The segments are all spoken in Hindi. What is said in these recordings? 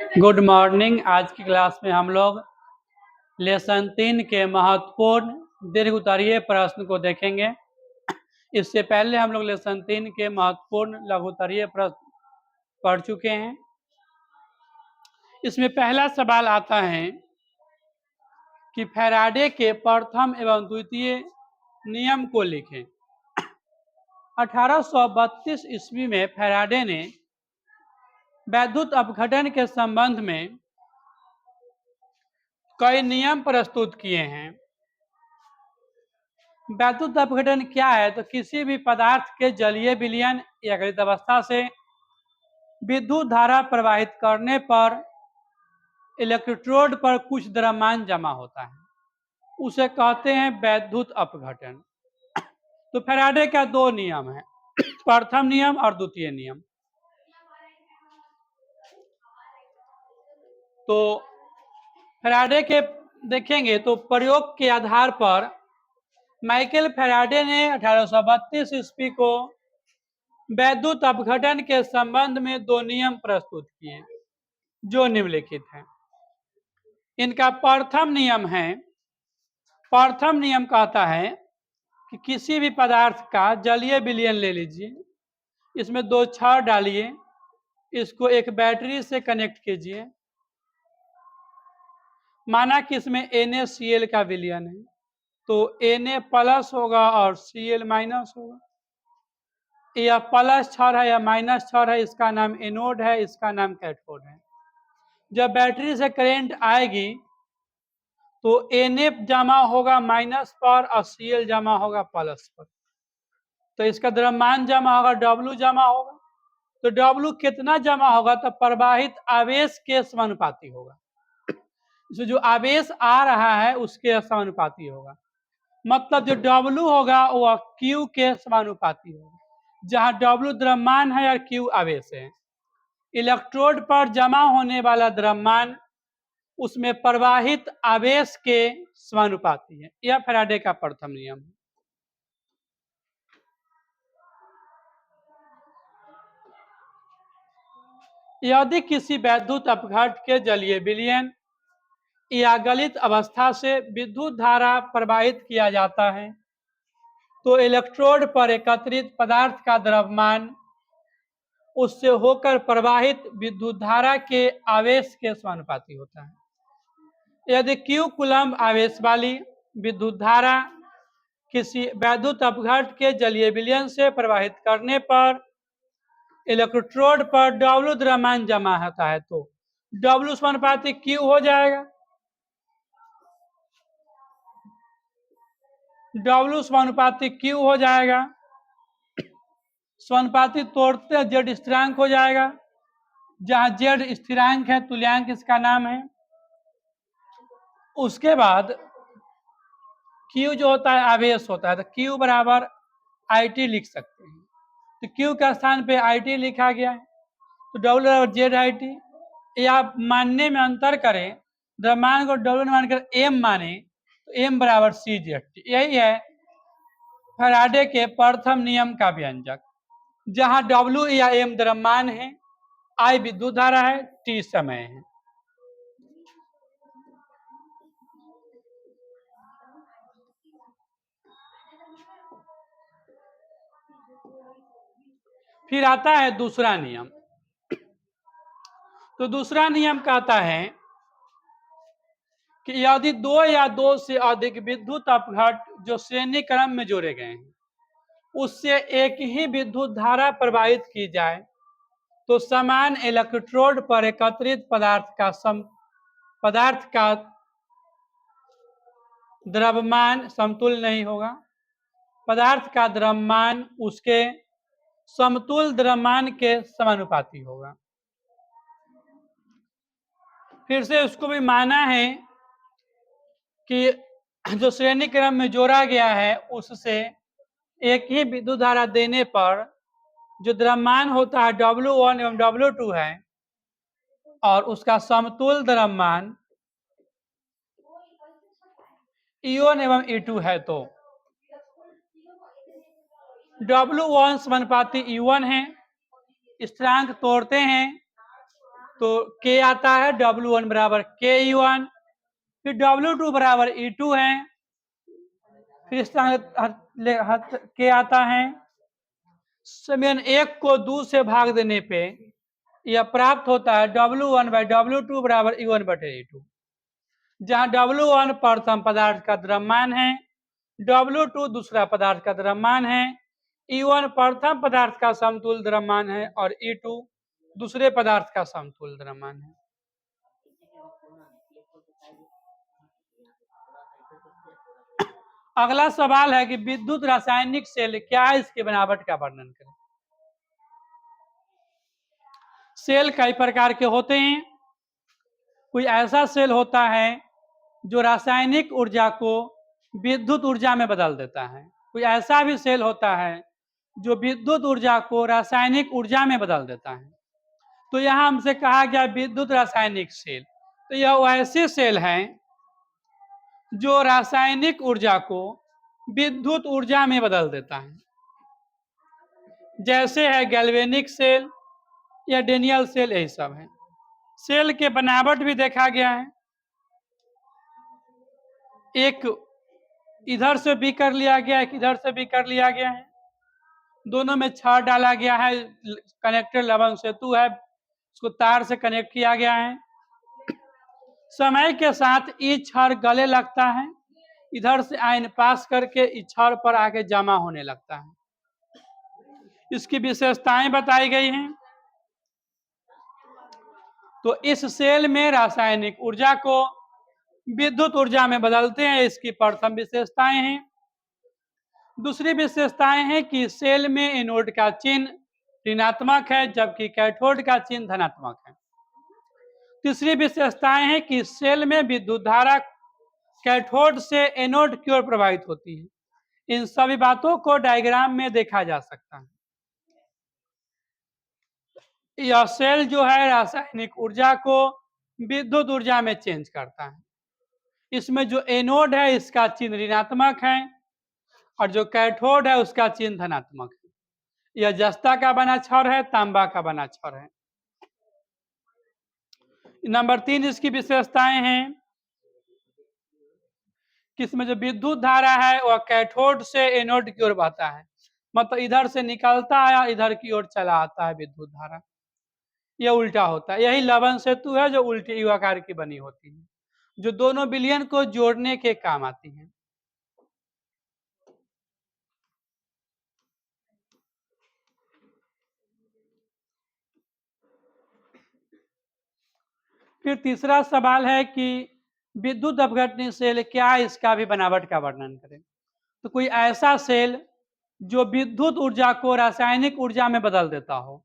Good morning. आज की क्लास में हम लोग लेसन 3 के महत्वपूर्ण दीर्घ उत्तरीय प्रश्न को देखेंगे। इससे पहले हम लोग लेसन 3 के महत्वपूर्ण लघु उत्तरीय प्रश्न पढ़ चुके हैं। इसमें पहला सवाल आता है कि फैराडे के प्रथम एवं द्वितीय नियम को लिखें। 1832 ईस्वी में फैराडे ने वैद्युत अपघटन के संबंध में कई नियम प्रस्तुत किए हैं। वैद्युत अपघटन क्या है? तो किसी भी पदार्थ के जलीय विलयन या गलित अवस्था से विद्युत धारा प्रवाहित करने पर इलेक्ट्रोड पर कुछ द्रव्यमान जमा होता है, उसे कहते हैं वैद्युत अपघटन। तो फैराडे का दो नियम है, प्रथम नियम और द्वितीय नियम। तो फैराडे के देखेंगे तो प्रयोग के आधार पर माइकल फैराडे ने 1832 ईस्वी को वैद्युत अपघटन के संबंध में दो नियम प्रस्तुत किए जो निम्नलिखित हैं। इनका प्रथम नियम कहता है कि किसी भी पदार्थ का जलीय विलयन ले लीजिए, इसमें दो छड़ डालिए, इसको एक बैटरी से कनेक्ट कीजिए। माना कि इसमें NaCl का विलयन है, तो Na प्लस होगा और Cl माइनस होगा। यह प्लस छड़ है या माइनस छड़ है, इसका नाम एनोड है, इसका नाम कैथोड है। जब बैटरी से करंट आएगी तो Na जमा होगा माइनस पर और Cl जमा होगा प्लस पर, तो इसका द्रव्यमान जमा होगा, W जमा होगा। तो W कितना जमा होगा? तो प्रवाहित आवेश के समानुपाती होगा। इसमें जो आवेश आ रहा है उसके समानुपाती होगा, मतलब जो W होगा वह Q के समानुपाती होगा, जहां W द्रव्यमान है और Q आवेश है। इलेक्ट्रोड पर जमा होने वाला द्रव्यमान उसमें प्रवाहित आवेश के समानुपाती है। यह फैराडे का प्रथम नियम है। यदि किसी वैद्युत अपघट के जलीय विलयन या गलित अवस्था से विद्युत धारा प्रवाहित किया जाता है तो इलेक्ट्रोड पर एकत्रित पदार्थ का द्रव्यमान उससे होकर प्रवाहित विद्युत धारा के आवेश के समानुपाती होता है। यदि Q कूलम्ब आवेश वाली विद्युत धारा किसी वैद्युत अपघट के जलीय विलयन से प्रवाहित करने पर इलेक्ट्रोड पर W द्रव्यमान जमा होता है तो W समानुपाती Q हो जाएगा। W समानुपाती Q हो जाएगा। समानुपाती तोड़ते Z स्थिरांक हो जाएगा, जहां Z स्थिरांक है, तुल्यांक इसका नाम है। उसके बाद Q जो होता है आवेश होता है, तो Q बराबर IT लिख सकते हैं। तो Q का स्थान पे IT लिखा गया है, तो W बराबर ZIT। या आप मानने में अंतर करें, द्रव्यमान को W मानकर M माने तो M बराबर CZT। यही है फैराडे के प्रथम नियम का व्यंजक, जहां W या M द्रव्यमान है, I विद्युत धारा है, T समय है। फिर आता है दूसरा नियम। तो दूसरा नियम कहता है कि यदि दो या दो से अधिक विद्युत अपघट जो श्रेणी क्रम में जोड़े गए हैं उससे एक ही विद्युत धारा प्रवाहित की जाए तो समान इलेक्ट्रोड पर एकत्रित पदार्थ का द्रव्यमान समतुल्य नहीं होगा। पदार्थ का द्रव्यमान उसके समतुल्य द्रव्यमान के समानुपाती होगा। फिर से उसको भी माना है कि जो श्रेणी क्रम में जोड़ा गया है उससे एक ही विद्युत धारा देने पर जो द्रव्यमान होता है W1 एवं W2 है और उसका समतुल्य द्रव्यमान E1 एवं E2 है, तो W1 समानुपाती E1 है, स्थिरांक तोड़ते हैं तो K आता है W1 बराबर KE1, फिर W2 बराबर E2 है, फिर इस तरह K आता है। समीकरण 1 को 2 से भाग देने पे यह प्राप्त होता है W1 बाई W2 बराबर E1 बटे E2, जहां W1 प्रथम पदार्थ का द्रव्यमान है, W2 दूसरा पदार्थ का द्रव्यमान है, E1 प्रथम पदार्थ का समतुल्य द्रव्यमान है और E2 दूसरे पदार्थ का समतुल्य द्रव्यमान है। अगला सवाल है कि विद्युत रासायनिक सेल क्या है, इसके बनावट का वर्णन करें। सेल कई प्रकार के होते हैं। कोई ऐसा सेल होता है जो रासायनिक ऊर्जा को विद्युत ऊर्जा में बदल देता है, कोई ऐसा भी सेल होता है जो विद्युत ऊर्जा को रासायनिक ऊर्जा में बदल देता है। तो यहां हमसे कहा गया विद्युत रासायनिक सेल, तो यह वैसे सेल हैं जो रासायनिक ऊर्जा को विद्युत ऊर्जा में बदल देता है, जैसे है गैल्वेनिक सेल या डेनियल सेल, यही सब है। सेल के बनावट भी देखा गया है, एक इधर से भी कर लिया गया, एक इधर से भी कर लिया गया है, दोनों में छड़ डाला गया है, कनेक्टर लवण सेतु है, उसको तार से कनेक्ट किया गया है। समय के साथ ये छड़ गले लगता है, इधर से आयन पास करके इस छड़ पर आके जमा होने लगता है। इसकी विशेषताएं बताई गई हैं। तो इस सेल में रासायनिक ऊर्जा को विद्युत ऊर्जा में बदलते हैं, इसकी प्रथम विशेषताएं हैं। दूसरी विशेषताएं हैं कि सेल में एनोड का चिन्ह ऋणात्मक है जबकि कैथोड का चिन्ह धनात्मक है। तीसरी विशेषताएं हैं कि सेल में विद्युत धारा कैथोड से एनोड की ओर प्रवाहित होती है। इन सभी बातों को डायग्राम में देखा जा सकता है। यह सेल जो है रासायनिक ऊर्जा को विद्युत ऊर्जा में चेंज करता है। इसमें जो एनोड है इसका चिन्ह ऋणात्मक है और जो कैथोड है उसका चिन्ह धनात्मक है। यह जस्ता का बना छड़ है, तांबा का बना छड़ है। नंबर 3 इसकी विशेषताएं हैं कि इसमें जो विद्युत धारा है वह कैथोड से एनोड की ओर बहता है, मतलब इधर से निकलता है इधर की ओर चला आता है विद्युत धारा, यह उल्टा होता है। यही लवण सेतु है जो उल्टी यू आकार की बनी होती है, जो दोनों विलयन को जोड़ने के काम आती है। फिर तीसरा सवाल है कि विद्युत अपघटनी सेल क्या है, इसका भी बनावट का वर्णन करें। तो कोई ऐसा सेल जो विद्युत ऊर्जा को रासायनिक ऊर्जा में बदल देता हो,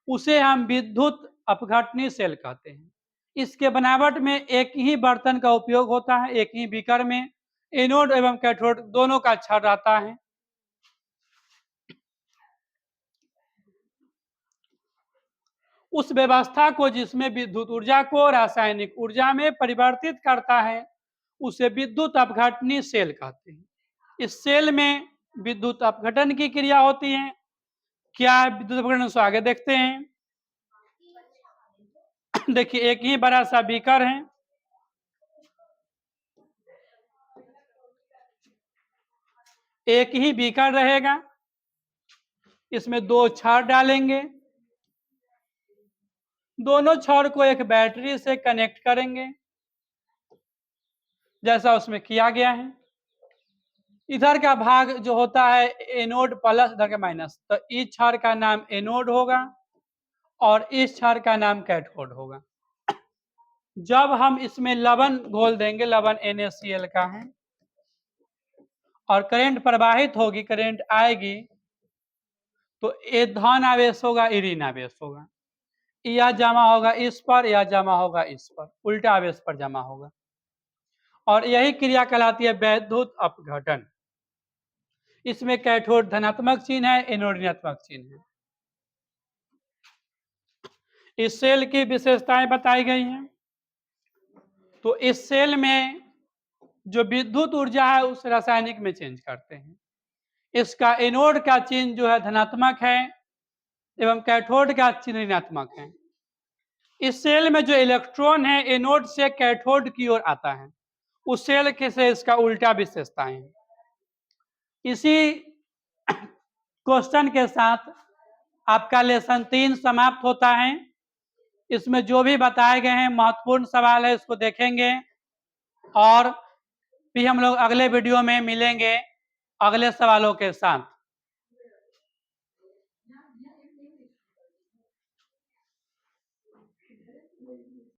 उसे हम विद्युत अपघटनी सेल कहते हैं। इसके बनावट में एक ही बर्तन का उपयोग होता है, एक ही बीकर में एनोड एवं कैथोड दोनों का छड़ रहता है। उस व्यवस्था को जिसमें विद्युत ऊर्जा को रासायनिक ऊर्जा में परिवर्तित करता है उसे विद्युत अपघटनी सेल कहते हैं। इस सेल में विद्युत अपघटन की क्रिया होती है। क्या विद्युत अपघटन से आगे देखते हैं। देखिए एक ही बड़ा सा बीकर है, एक ही बीकर रहेगा, इसमें दो छड़ डालेंगे, दोनों छड़ को एक बैटरी से कनेक्ट करेंगे जैसा उसमें किया गया है। इधर का भाग जो होता है एनोड प्लस, इधर का माइनस, तो इस छड़ का नाम एनोड होगा और इस छड़ का नाम कैथोड होगा। जब हम इसमें लवण घोल देंगे, लवण NaCl का है, और करंट प्रवाहित होगी, करंट आएगी, तो ये धन आवेश होगा, ये ऋण आवेश होगा, यह जमा होगा इस पर, यह जमा होगा इस पर, उल्टा आवेश पर जमा होगा, और यही क्रिया कहलाती है विद्युत अपघटन। इसमें कैथोड धनात्मक चिन्ह है, एनोड ऋणात्मक चिन्ह है। इस सेल की विशेषताएं बताई गई हैं। तो इस सेल में जो विद्युत ऊर्जा है उस रासायनिक में चेंज करते हैं। इसका एनोड का चिन्ह जो है धनात्मक है एवं कैथोड का चिन्ह ऋणात्मक है। इस सेल में जो इलेक्ट्रॉन है एनोड से कैथोड की ओर आता है, उस सेल के से इसका उल्टा विशेषताएं हैं। इसी क्वेश्चन के साथ आपका लेसन 3 समाप्त होता है। इसमें जो भी बताए गए हैं महत्वपूर्ण सवाल है, इसको देखेंगे और फिर हम लोग अगले वीडियो में मिलेंगे अगले सवालों के साथ।